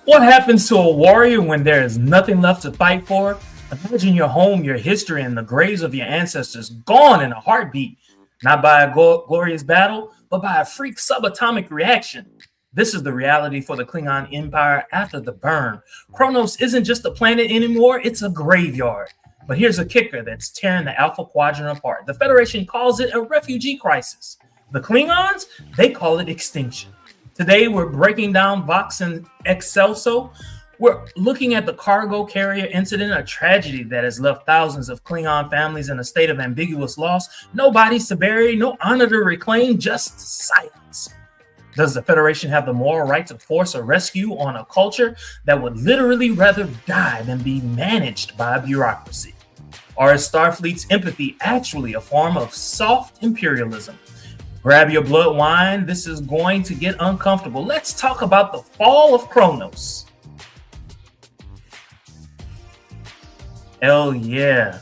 What happens to a warrior when there is nothing left to fight for? Imagine your home, your history, and the graves of your ancestors gone in a heartbeat, not by a glorious battle, but by a freak subatomic reaction. This is the reality for the Klingon Empire after the burn. Kronos isn't just a planet anymore, it's a graveyard. But here's a kicker that's tearing the Alpha Quadrant apart. The Federation calls it a refugee crisis. The Klingons, they call it extinction. Today, we're breaking down Vox and Excelso. We're looking at the cargo carrier incident, a tragedy that has left thousands of Klingon families in a state of ambiguous loss. No bodies to bury, no honor to reclaim, just silence. Does the Federation have the moral right to force a rescue on a culture that would literally rather die than be managed by a bureaucracy? Or is Starfleet's empathy actually a form of soft imperialism? Grab your blood wine. This is going to get uncomfortable. Let's talk about the fall of Kronos. Hell yeah.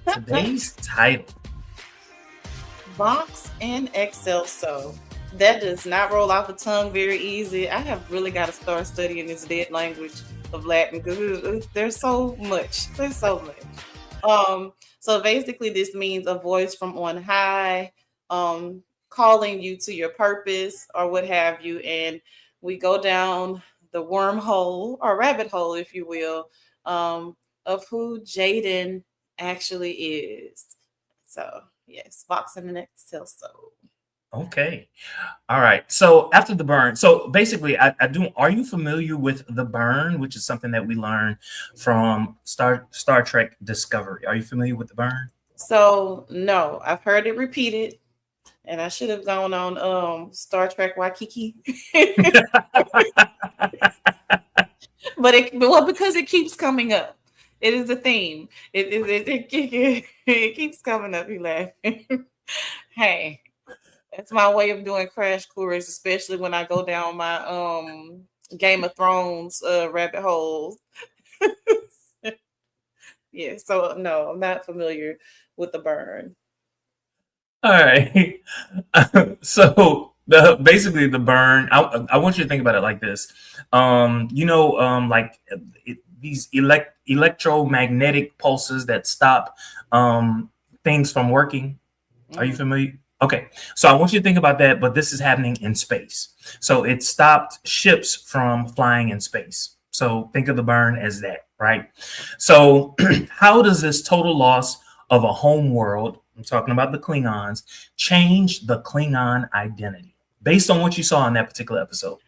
Today's title. Vox and Excelso. That does not roll off the tongue very easy. I have really got to start studying this dead language of Latin because there's so much. There's so much. So basically this means a voice from on high, calling you to your purpose or what have you. And we go down the wormhole or rabbit hole, if you will, of who Jaden actually is. So yes, Vox and Excelso. Okay. All right. So after the burn, so basically I do, are you familiar with the burn, which is something that we learned from Star Trek Discovery? Are you familiar with the burn? So no, I've heard it repeated. And I should have gone on Star Trek Waikiki. but because it keeps coming up. It is a theme. It keeps coming up. You laughing. Hey, that's my way of doing crash course, especially when I go down my Game of Thrones rabbit holes. Yeah, so no, I'm not familiar with the burn. All right. Basically the burn, I want you to think about it like this. These electromagnetic pulses that stop things from working. Are you familiar? Okay. So I want you to think about that, but this is happening in space. So it stopped ships from flying in space. So think of the burn as that, right? So how does this total loss of a home world, I'm talking about the Klingons, change the Klingon identity based on what you saw in that particular episode?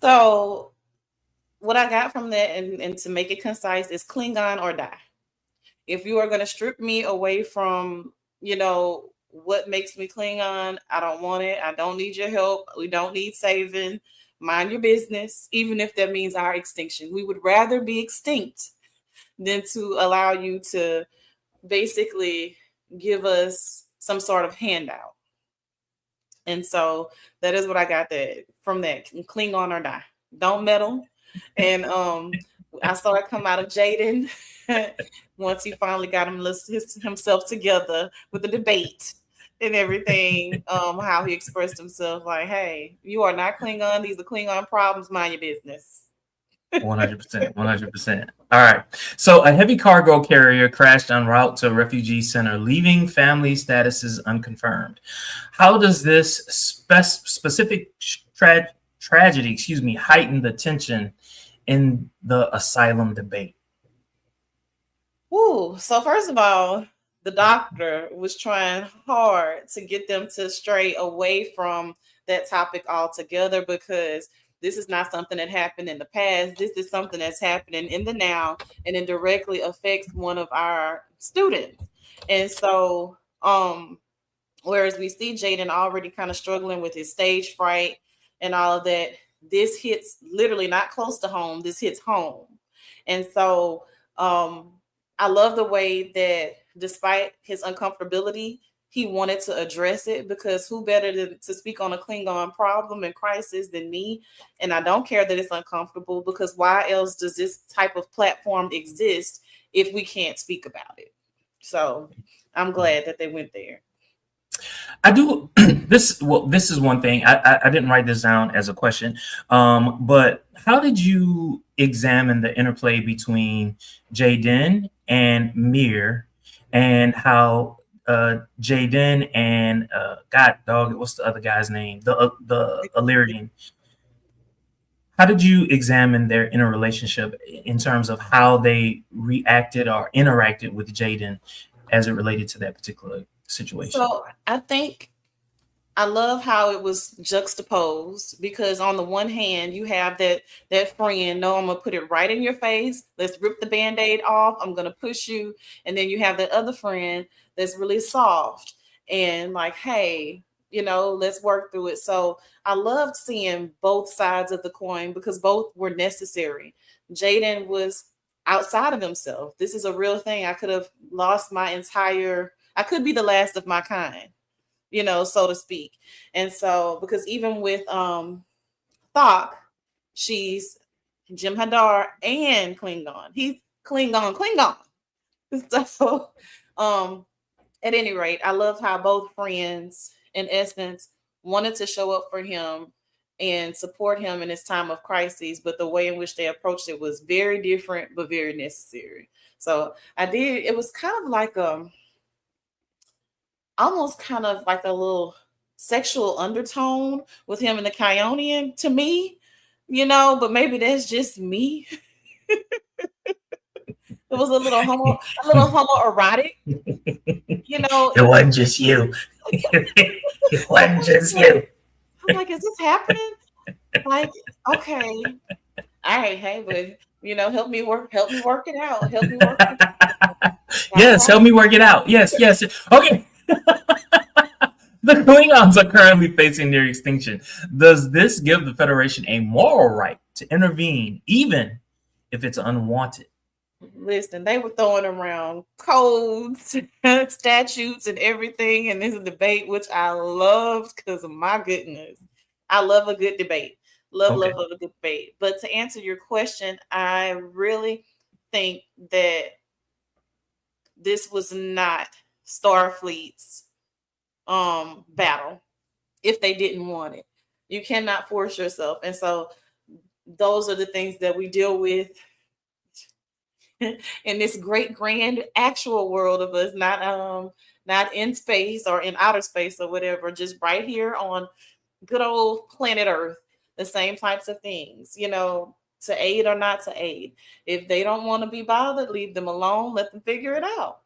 So what I got from that, and to make it concise, is Klingon or die. If you are going to strip me away from, what makes me Klingon, I don't want it. I don't need your help. We don't need saving. Mind your business, even if that means our extinction. We would rather be extinct than to allow you to basically give us some sort of handout. And so that is what I got from that. Klingon or die. Don't meddle. And I saw it come out of Jaden once he finally got himself together with the debate and everything, how he expressed himself like, hey, you are not Klingon. These are Klingon problems. Mind your business. 100%. All right. So a heavy cargo carrier crashed en route to a refugee center, leaving family statuses unconfirmed. How does this specific tragedy, heighten the tension in the asylum debate? Ooh, so first of all, the doctor was trying hard to get them to stray away from that topic altogether because this is not something that happened in the past. This is something that's happening in the now, and it directly affects one of our students. And so, whereas we see Jaden already kind of struggling with his stage fright and all of that, this hits literally not close to home. This hits home. And so, I love the way that despite his uncomfortability, he wanted to address it, because who better to speak on a Klingon problem and crisis than me? And I don't care that it's uncomfortable, because why else does this type of platform exist if we can't speak about it? So I'm glad that they went there. I do this. Well, this is one thing. I didn't write this down as a question, but how did you examine the interplay between Jaden and Mir, and how Jaden and God dog, what's the other guy's name? The Illyrian. How did you examine their interrelationship in terms of how they reacted or interacted with Jaden as it related to that particular situation? So I think I love how it was juxtaposed because on the one hand you have that friend, no, I'm gonna put it right in your face. Let's rip the band-aid off. I'm gonna push you. And then you have that other friend that's really soft and like, hey, let's work through it. So I loved seeing both sides of the coin because both were necessary. Jaden was outside of himself. This is a real thing. I could have lost I could be the last of my kind, so to speak. And so, because even with Thok, she's Jim Hadar and Klingon. He's Klingon. So, at any rate, I love how both friends, in essence, wanted to show up for him and support him in his time of crises, but the way in which they approached it was very different, but very necessary. So it was kind of like almost kind of like a little sexual undertone with him and the Kionian to me, but maybe that's just me. It was a little homoerotic, It wasn't just you. It wasn't just you. I'm like, is this happening? Like, okay, all right, hey, but help me work it out. Help me work it out. Yes, help me work it out. Yes. Okay. The Klingons are currently facing near extinction. Does this give the Federation a moral right to intervene, even if it's unwanted? Listen, they were throwing around codes, statutes, and everything in this debate, which I loved because, my goodness, I love a good debate. Love a good debate. But to answer your question, I really think that this was not Starfleet's battle if they didn't want it. You cannot force yourself. And so those are the things that we deal with in this great grand actual world of us, not in space or in outer space or whatever, just right here on good old planet Earth. The same types of things, to aid or not to aid. If they don't want to be bothered, leave them alone. Let them figure it out.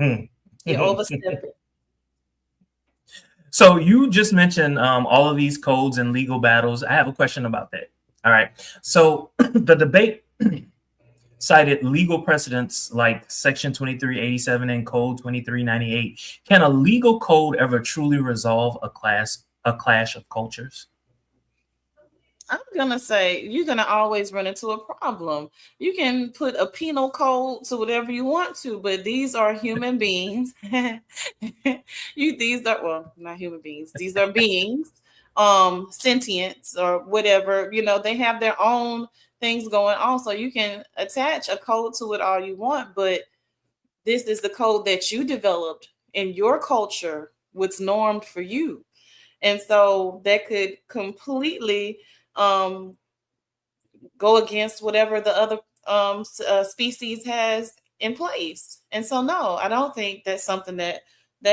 You overstep it. So you just mentioned all of these codes and legal battles. I have a question about that. All right. So the debate cited legal precedents like Section 2387 and Code 2398. Can a legal code ever truly resolve a clash of cultures? I'm going to say you're going to always run into a problem. You can put a penal code to whatever you want to, but these are human beings. These are, well, not human beings. These are beings, sentience or whatever. They have their own things going on. So you can attach a code to it all you want, but this is the code that you developed in your culture, what's normed for you. And so that could completely go against whatever the other species has in place. And so, no, I don't think that's something that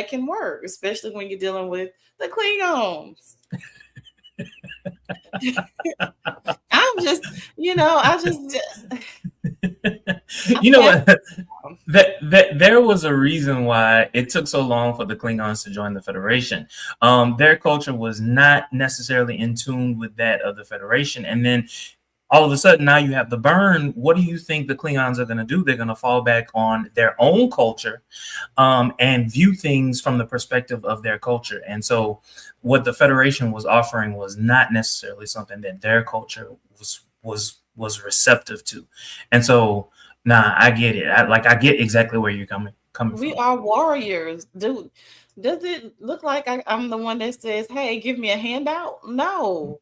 can work, especially when you're dealing with the Klingons. I'm just, what? That there was a reason why it took so long for the Klingons to join the Federation. Their culture was not necessarily in tune with that of the Federation, and then all of a sudden now you have the burn. What do you think the Klingons are going to do? They're going to fall back on their own culture and view things from the perspective of their culture. And so what the Federation was offering was not necessarily something that their culture was receptive to. And so, I get it. I get exactly where you're coming from. We are warriors, dude. Does it look like I'm the one that says, hey, give me a handout? No.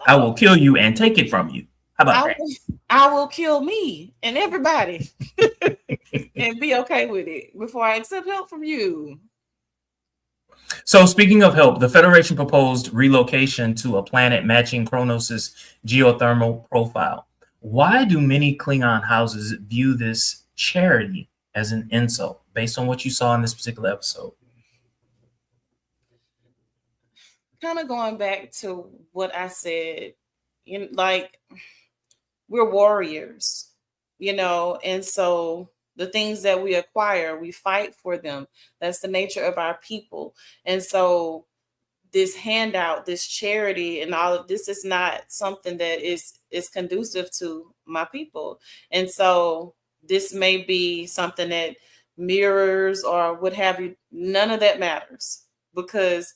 I will kill you and take it from you. How about that? I will kill me and everybody and be okay with it before I accept help from you. So, speaking of help, the Federation proposed relocation to a planet matching Kronos' geothermal profile. Why do many Klingon houses view this charity as an insult, based on what you saw in this particular episode? Kind of going back to what I said, like we're warriors, and so the things that we acquire, we fight for them. That's the nature of our people. And so this handout, this charity, and all of this is not something that is conducive to my people. And so this may be something that mirrors or what have you. None of that matters, because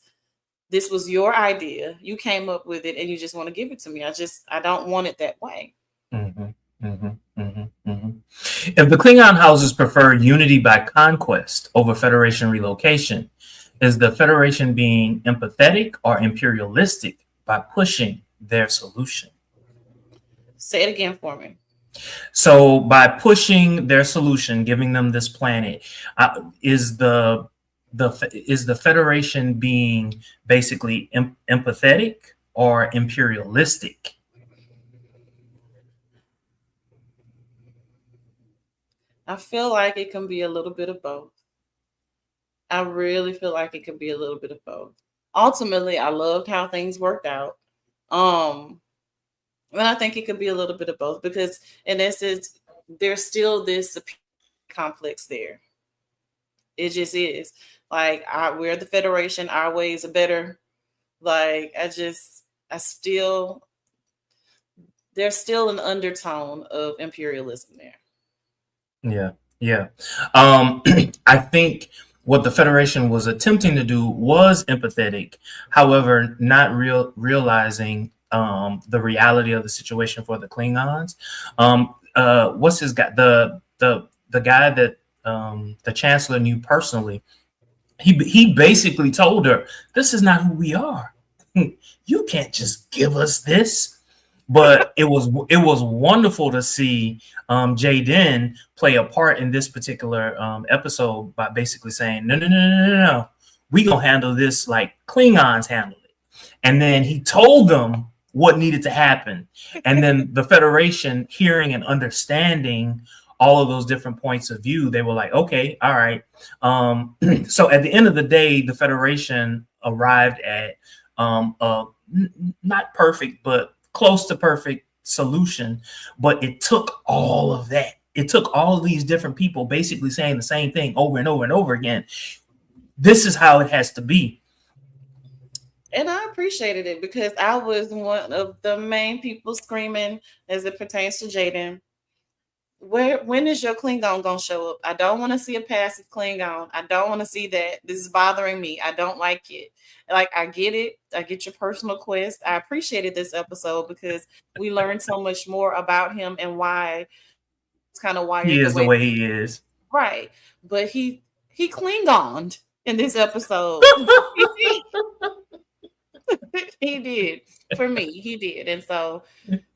this was your idea. You came up with it and you just want to give it to me. I don't want it that way. Mm-hmm, mm-hmm, mm-hmm, mm-hmm. If the Klingon houses prefer unity by conquest over Federation relocation, is the Federation being empathetic or imperialistic by pushing their solution? Say it again for me. So, by pushing their solution, giving them this planet, is the Federation being basically empathetic or imperialistic? I feel like it can be a little bit of both. I really feel like it could be a little bit of both. Ultimately, I loved how things worked out. And I think it could be a little bit of both, because in essence, there's still this complex there. It just is. Like, we're the Federation, our ways are better. Like, there's still an undertone of imperialism there. Yeah. I think what the Federation was attempting to do was empathetic, however, not realizing the reality of the situation for the Klingons. What's his guy? The guy that the Chancellor knew personally. He basically told her, "This is not who we are. You can't just give us this." But it was wonderful to see Jaden play a part in this particular episode by basically saying, no, we gonna handle this like Klingons handle it. And then he told them what needed to happen. And then the Federation, hearing and understanding all of those different points of view, they were like, okay, all right. So at the end of the day, the Federation arrived at not perfect, but close to perfect solution. But it took all of that. It took all of these different people basically saying the same thing over and over and over again. This is how it has to be. And I appreciated it, because I was one of the main people screaming as it pertains to Jaden. When is your Klingon gonna show up? I don't want to see a passive Klingon. I don't want to see that. This is bothering me. I don't like it. Like, I get it. I get your personal quest. I appreciated this episode because we learned so much more about him and why it's kind of wired he is the way he is. Right. But he Klingoned in this episode. He did. For me, he did. And so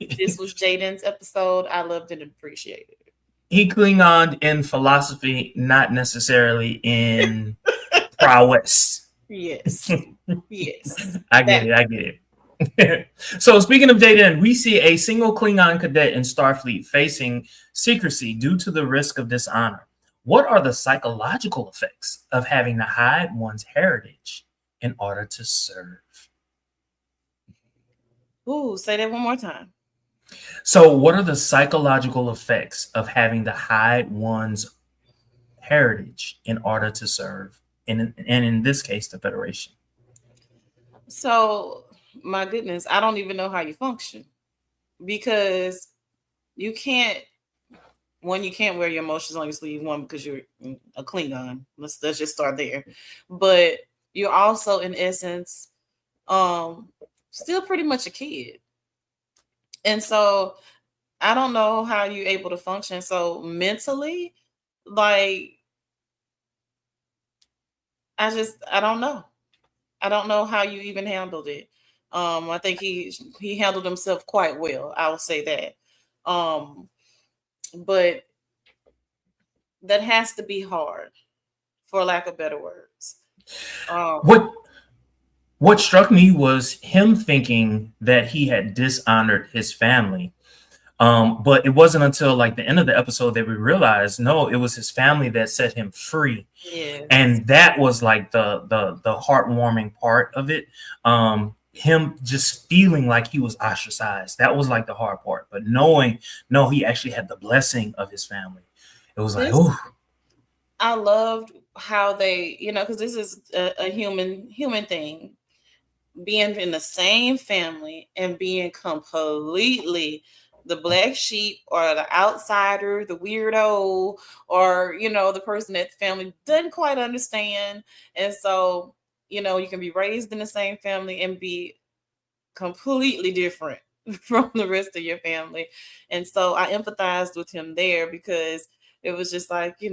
this was Jaden's episode. I loved it and appreciated it. He Klingoned in philosophy, not necessarily in prowess. Yes. Yes. I get it. So, speaking of Jaden, we see a single Klingon cadet in Starfleet facing secrecy due to the risk of dishonor. What are the psychological effects of having to hide one's heritage in order to serve? Ooh, say that one more time. So, what are the psychological effects of having to hide one's heritage in order to serve, and in this case, the Federation? So, my goodness, I don't even know how you function, because you can't wear your emotions on your sleeve, one, because you're a Klingon. Let's just start there. But you're also, in essence, still pretty much a kid. And so I don't know how you're able to function. So mentally, like, I don't know. I don't know how you even handled it. I think he handled himself quite well. I will say that. But that has to be hard, for lack of better words. What what struck me was him thinking that he had dishonored his family. But it wasn't until like the end of the episode that we realized, no, it was his family that set him free. Yes. And that was like the heartwarming part of it. Him just feeling like he was ostracized. That was like the hard part. But knowing, no, he actually had the blessing of his family. It was like, oh. I loved how they, because this is a human thing, being in the same family and being completely the black sheep or the outsider, the weirdo, or the person that the family doesn't quite understand. And so, you can be raised in the same family and be completely different from the rest of your family. And so I empathized with him there, because it was just like, I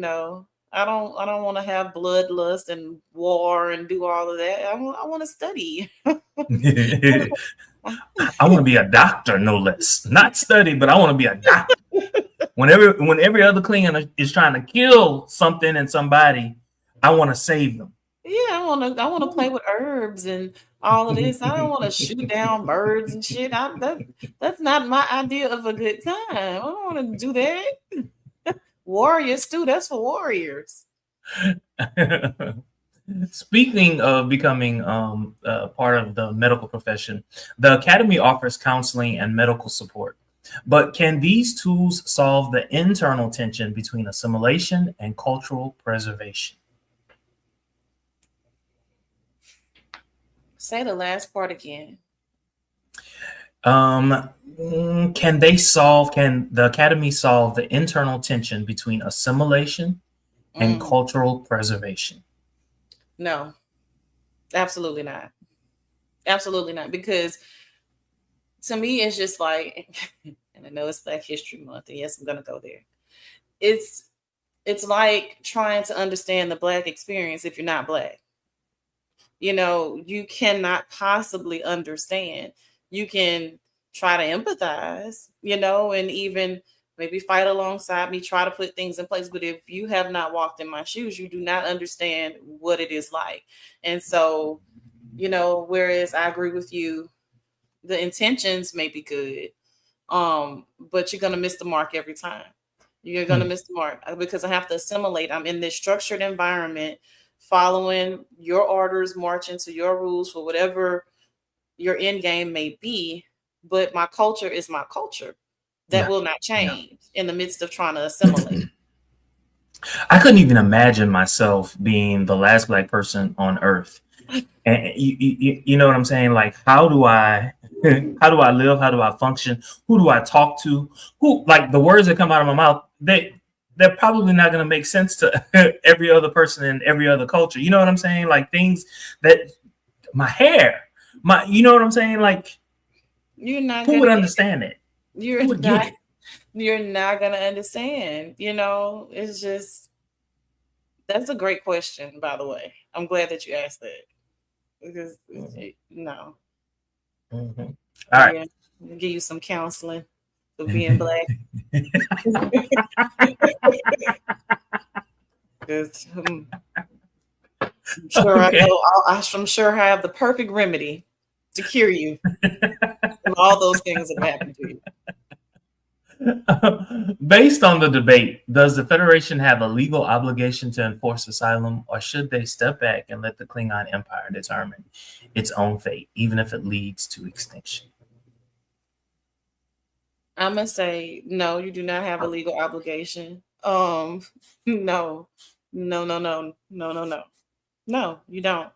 don't want to have bloodlust and war and do all of that. I want to study. I want to be a doctor, no less. Not study, but I want to be a doctor. When every other Klingon is trying to kill something and somebody, I want to save them. Yeah, I want to play with herbs and all of this. I don't want to shoot down birds and shit. That's not my idea of a good time. I don't want to do that. Warriors too. That's for warriors. Speaking of becoming part of the medical profession, the Academy offers counseling and medical support. But can these tools solve the internal tension between assimilation and cultural preservation? Say the last part again. Can the Academy solve the internal tension between assimilation and cultural preservation? No, absolutely not. Absolutely not. Because to me, it's just like, and I know it's Black History Month, and yes, I'm going to go there. It's like trying to understand the Black experience if you're not Black. You cannot possibly understand. You can try to empathize, and even maybe fight alongside me, try to put things in place. But if you have not walked in my shoes, you do not understand what it is like. And so, whereas I agree with you, the intentions may be good, but you're going to miss the mark every time. You're going to miss the mark because I have to assimilate. I'm in this structured environment, following your orders, marching to your rules for whatever your end game may be. But my culture is my culture. That will not change in the midst of trying to assimilate. I couldn't even imagine myself being the last Black person on Earth. And you know what I'm saying? Like, how do I live? How do I function? Who do I talk to? Who, like, the words that come out of my mouth, they're probably not going to make sense to every other person in every other culture. You know what I'm saying? Like, things that my hair, you know what I'm saying? Like, who would understand it? You're not going to understand. It's just, that's a great question, by the way. I'm glad that you asked that. Because, no. Mm-hmm. All right. I'll give you some counseling for being Black. I'm sure I have the perfect remedy to cure you from all those things that happened to you. Based on the debate, does the Federation have a legal obligation to enforce asylum, or should they step back and let the Klingon Empire determine its own fate, even if it leads to extinction? I'm gonna say no. You do not have a legal obligation. No, you don't.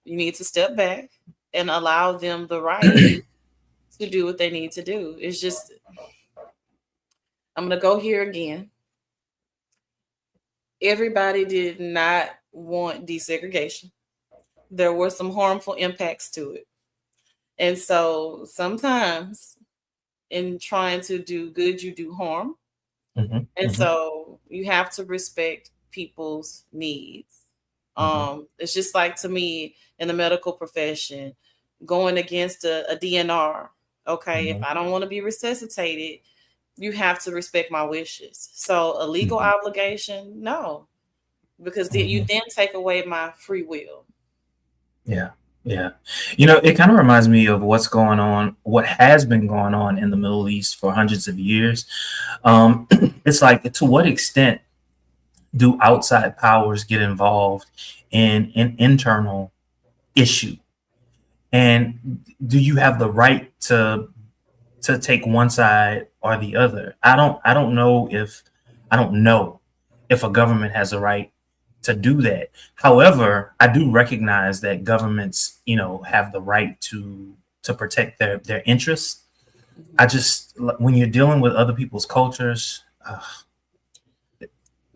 You need to step back and allow them the right to do what they need to do. It's just, I'm going to go here again. Everybody did not want desegregation. There were some harmful impacts to it. And so sometimes in trying to do good, you do harm. And so you have to respect people's needs. It's just like, to me, in the medical profession, going against a DNR. Okay, if I don't want to be resuscitated, you have to respect my wishes. So a legal obligation, no. because you then take away my free will. Yeah. Yeah. It kind of reminds me of what has been going on in the Middle East for hundreds of years. It's like, to what extent do outside powers get involved in an internal issue? And do you have the right to take one side or the other? I don't know if a government has a right to do that. However, I do recognize that governments, have the right to protect their interests. I just, when you're dealing with other people's cultures,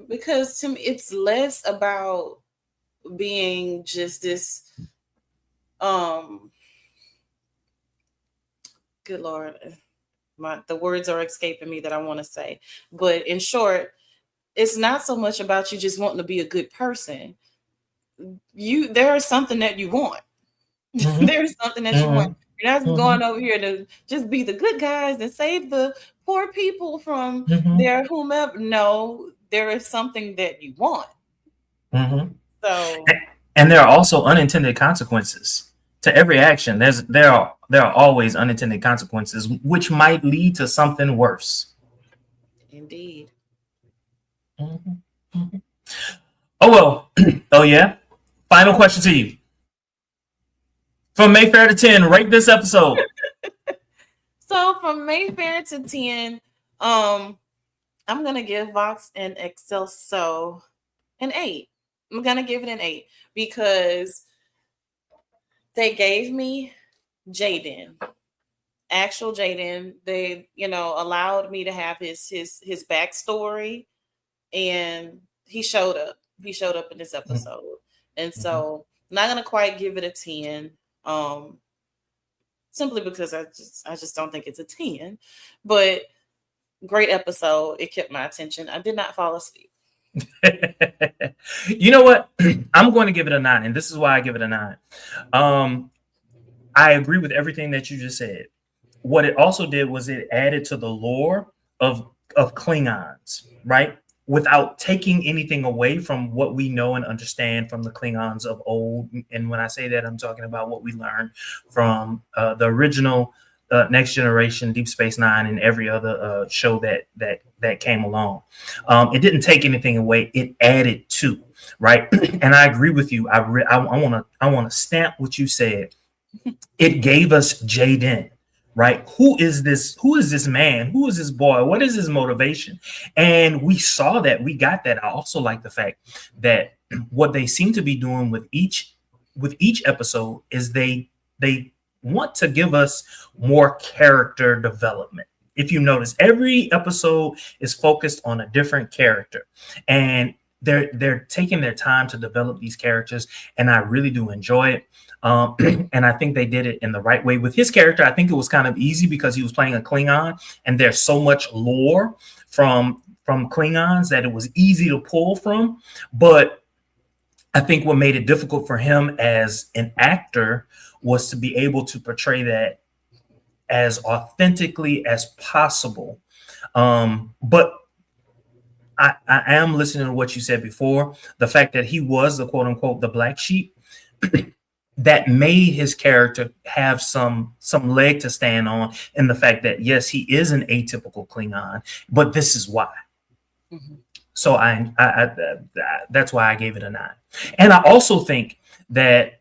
because to me it's less about being just this good Lord, the words are escaping me that I want to say, but in short, it's not so much about you just wanting to be a good person. There is something that you want. Mm-hmm. There's something that you want. You're not going over here to just be the good guys and save the poor people from their whomever. No, there is something that you want. So, and there are also unintended consequences to every action. There are always unintended consequences, which might lead to something worse. Indeed. Oh well. Oh yeah. Final question to you. From Mayfair to 10, rate this episode. So from Mayfair to 10, I'm gonna give Vox and Excelso an 8. I'm gonna give it an 8 because they gave me Jaden, actual Jaden. They, allowed me to have his backstory, and he showed up. He showed up in this episode, and so I'm not gonna quite give it a 10. Simply because I just don't think it's a 10, but great episode. It kept my attention. I did not fall asleep. You know what? I'm going to give it a 9, and this is why I give it a 9. I agree with everything that you just said. What it also did was it added to the lore of Klingons, right? Without taking anything away from what we know and understand from the Klingons of old. And when I say that, I'm talking about what we learned from the original Next Generation, Deep Space Nine, and every other show that came along. It didn't take anything away; it added to, right? And I agree with you. I want to stamp what you said. It gave us Jaden. Right? Who is this man? Who is this boy? What is his motivation? And we saw that. We got that. I also like the fact that what they seem to be doing with each episode is they want to give us more character development. If you notice, every episode is focused on a different character, and they're taking their time to develop these characters, and I really do enjoy it. And I think they did it in the right way with his character. I think it was kind of easy because he was playing a Klingon, and there's so much lore from Klingons that it was easy to pull from. But I think what made it difficult for him as an actor was to be able to portray that as authentically as possible. But I am listening to what you said before. The fact that he was the quote unquote the black sheep, that made his character have some leg to stand on, in the fact that yes, he is an atypical Klingon, but this is why. So I that's why I gave it a 9. And I also think that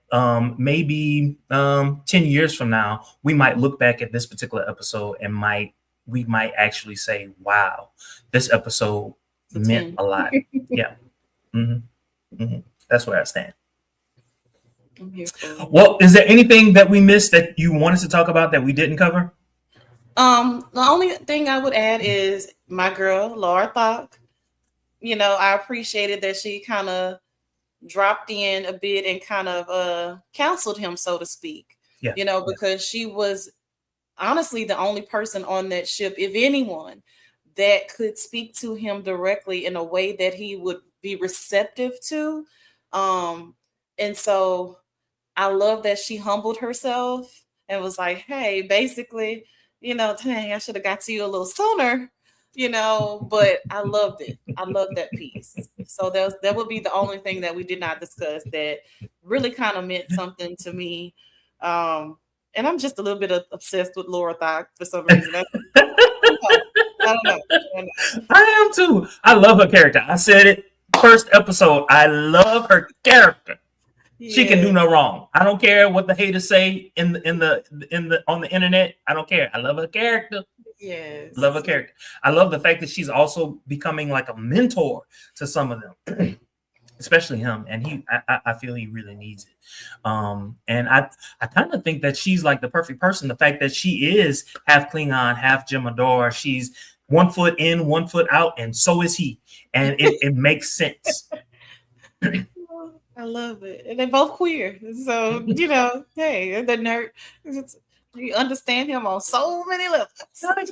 maybe 10 years from now, we might look back at this particular episode and we might actually say, wow, this episode meant a lot. Yeah. That's where I stand. Well, is there anything that we missed that you wanted to talk about that we didn't cover? The only thing I would add is my girl, Laura Thok. I appreciated that she kind of dropped in a bit and kind of counseled him, so to speak. Yeah. Because she was honestly the only person on that ship, if anyone, that could speak to him directly in a way that he would be receptive to. And so I love that she humbled herself and was like, hey, basically, dang, I should have got to you a little sooner. you know, but I loved it. I loved that piece. So that would be the only thing that we did not discuss that really kind of meant something to me. And I'm just a little bit obsessed with Laura Thach for some reason. I don't know. I am too. I love her character. I said it first episode. I love her character. Yeah. She can do no wrong. I don't care what the haters say in the on the internet. I don't care. I love her character. Yes. Love her character. I love the fact that she's also becoming like a mentor to some of them. Especially him, and I feel he really needs it. And I kind of think that she's like the perfect person. The fact that she is half Klingon, half Jemador. She's 1 foot in, 1 foot out, and so is he. And it makes sense. I love it. And they're both queer. So, you know, hey, the nerd, you understand him on so many levels.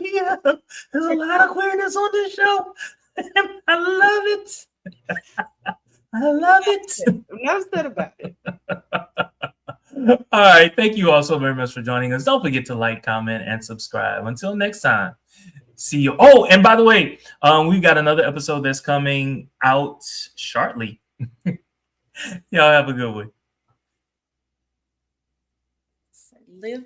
Yeah, there's a lot of queerness on this show. I love it. I love it. I'm upset about it. All right. Thank you all so very much for joining us. Don't forget to like, comment, and subscribe. Until next time. See you. Oh, and by the way, we've got another episode that's coming out shortly. Y'all have a good one. Live